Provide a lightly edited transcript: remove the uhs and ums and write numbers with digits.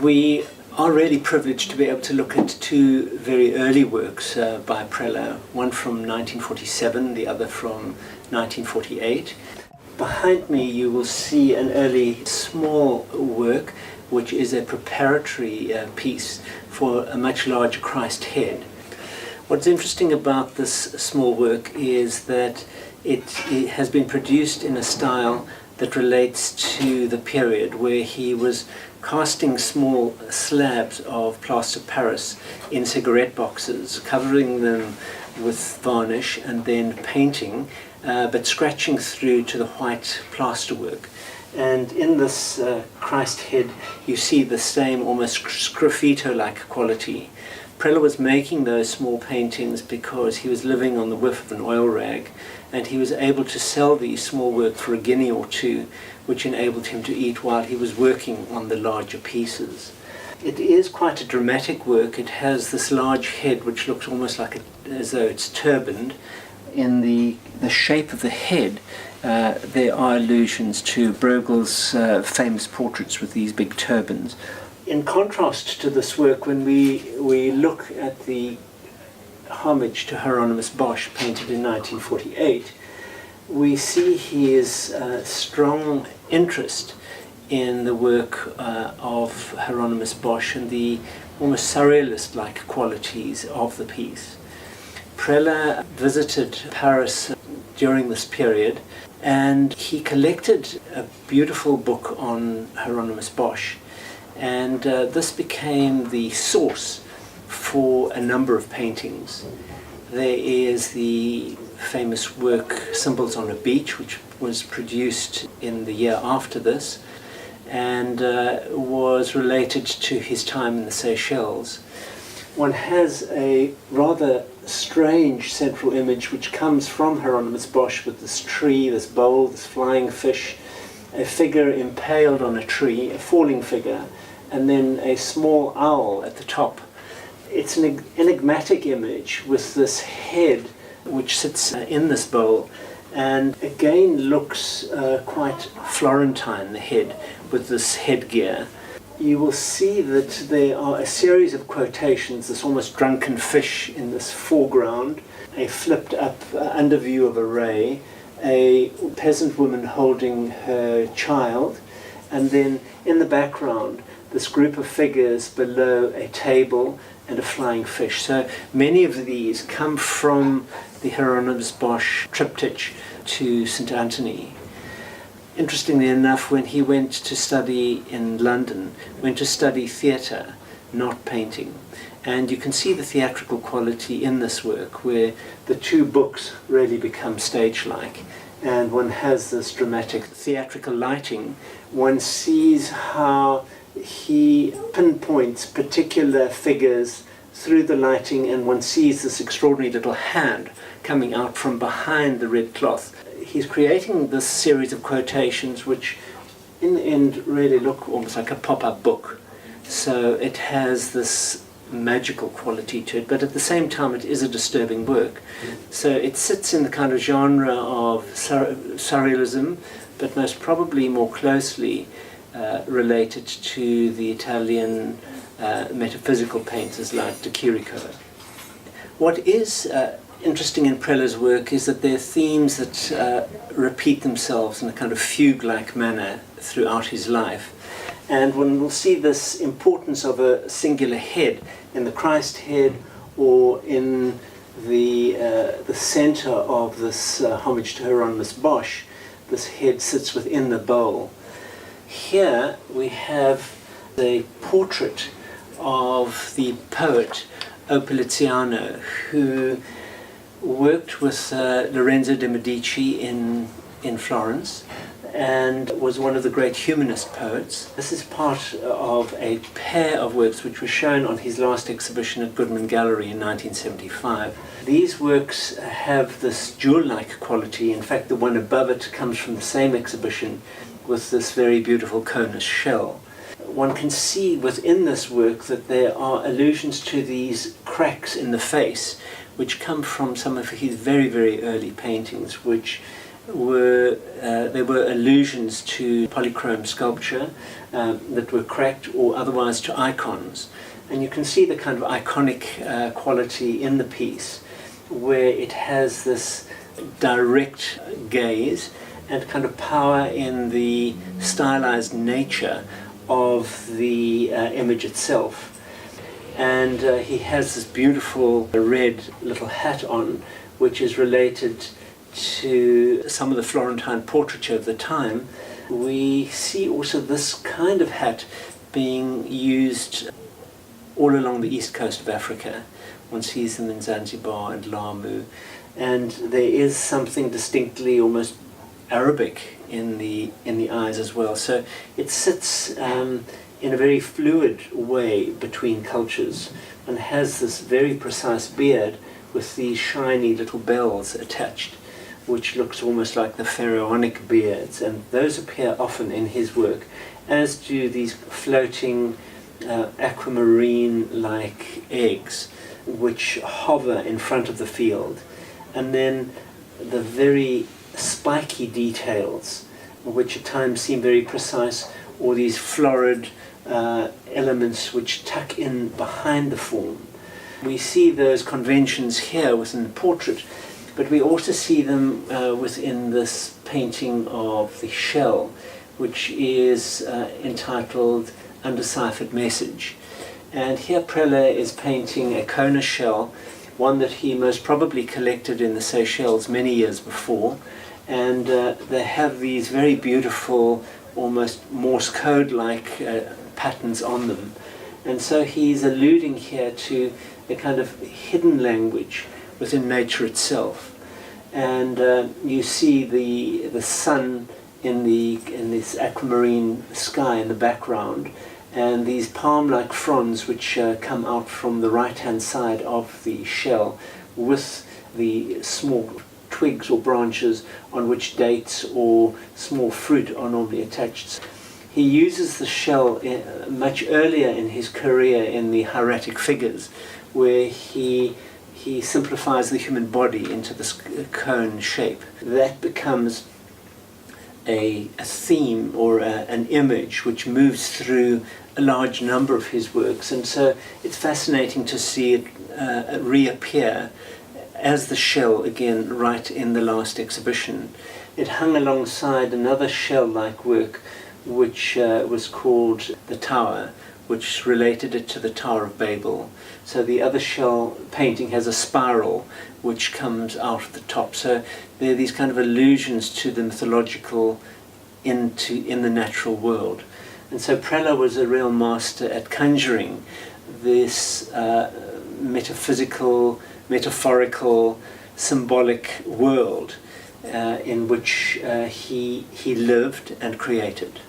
We are really privileged to be able to look at two very early works by Preller, one from 1947, the other from 1948. Behind me you will see an early small work which is a preparatory piece for a much larger Christ head. What's interesting about this small work is that it has been produced in a style that relates to the period where he was casting small slabs of plaster Paris in cigarette boxes, covering them with varnish and then painting, but scratching through to the white plasterwork. And in this Christ head you see the same almost sgraffito-like quality. Preller was making those small paintings because he was living on the whiff of an oil rag, and he was able to sell these small work for a guinea or two, which enabled him to eat while he was working on the larger pieces. It is quite a dramatic work. It has this large head which looks almost like as though it's turbaned. In the shape of the head there are allusions to Bruegel's famous portraits with these big turbans. In contrast to this work, when we look at the homage to Hieronymus Bosch painted in 1948, we see his strong interest in the work of Hieronymus Bosch and the almost surrealist-like qualities of the piece. Preller visited Paris during this period, and he collected a beautiful book on Hieronymus Bosch, and this became the source for a number of paintings. There is the famous work Symbols on a Beach, which was produced in the year after this and was related to his time in the Seychelles. One has a rather strange central image which comes from Hieronymus Bosch with this tree, this bowl, this flying fish, a figure impaled on a tree, a falling figure, and then a small owl at the top. It's an enigmatic image with this head which sits in this bowl, and again looks quite Florentine, the head, with this headgear. You will see that there are a series of quotations, this almost drunken fish in this foreground, a flipped up underview of a ray, a peasant woman holding her child, and then in the background this group of figures below a table and a flying fish. So many of these come from the Hieronymus Bosch triptych to St. Anthony. Interestingly enough, when he went to study in London, went to study theatre, not painting. And you can see the theatrical quality in this work, where the two books really become stage-like, and one has this dramatic theatrical lighting. One sees how he pinpoints particular figures through the lighting, and one sees this extraordinary little hand coming out from behind the red cloth. He's creating this series of quotations which in the end really look almost like a pop-up book. So it has this magical quality to it, but at the same time it is a disturbing work. So it sits in the kind of genre of surrealism, but most probably more closely related to the Italian metaphysical painters like de Chirico. What is interesting in Preller's work is that there are themes that repeat themselves in a kind of fugue-like manner throughout his life. And one will see this importance of a singular head in the Christ head, or in the center of this homage to Hieronymus Bosch. This head sits within the bowl. Here we have a portrait of the poet Opoliziano, who worked with Lorenzo de' Medici in Florence and was one of the great humanist poets. This is part of a pair of works which were shown on his last exhibition at Goodman Gallery in 1975. These works have this jewel-like quality. In fact, the one above it comes from the same exhibition with this very beautiful conus shell. One can see within this work that there are allusions to these cracks in the face which come from some of his very, very early paintings, which there were allusions to polychrome sculpture that were cracked or otherwise to icons. And you can see the kind of iconic quality in the piece, where it has this direct gaze and kind of power in the stylized nature of the image itself. And he has this beautiful red little hat on, which is related to some of the Florentine portraiture of the time. We see also this kind of hat being used all along the east coast of Africa. One sees them in Zanzibar and Lamu, and there is something distinctly almost Arabic in the eyes as well. So it sits in a very fluid way between cultures, and has this very precise beard with these shiny little bells attached, which looks almost like the pharaonic beards, and those appear often in his work, as do these floating aquamarine-like eggs which hover in front of the field, and then the very spiky details which at times seem very precise, or these florid elements which tuck in behind the form. We see those conventions here within the portrait, but we also see them within this painting of the shell, which is entitled Undeciphered Message. And here Preller is painting a conus shell, one that he most probably collected in the Seychelles many years before, and they have these very beautiful, almost Morse code-like patterns on them. And so he's alluding here to a kind of hidden language within nature itself. And you see the sun in this aquamarine sky in the background, and these palm-like fronds which come out from the right-hand side of the shell, with the small twigs or branches on which dates or small fruit are normally attached. He uses the shell much earlier in his career in the hieratic figures, where he simplifies the human body into this cone shape. That becomes a theme or an image which moves through a large number of his works, and so it's fascinating to see it reappear as the shell again right in the last exhibition. It hung alongside another shell-like work which was called The Tower, which related it to the Tower of Babel. So the other shell painting has a spiral which comes out of the top. So there are these kind of allusions to the mythological in the natural world. And so Preller was a real master at conjuring this metaphysical, metaphorical, symbolic world in which he lived and created.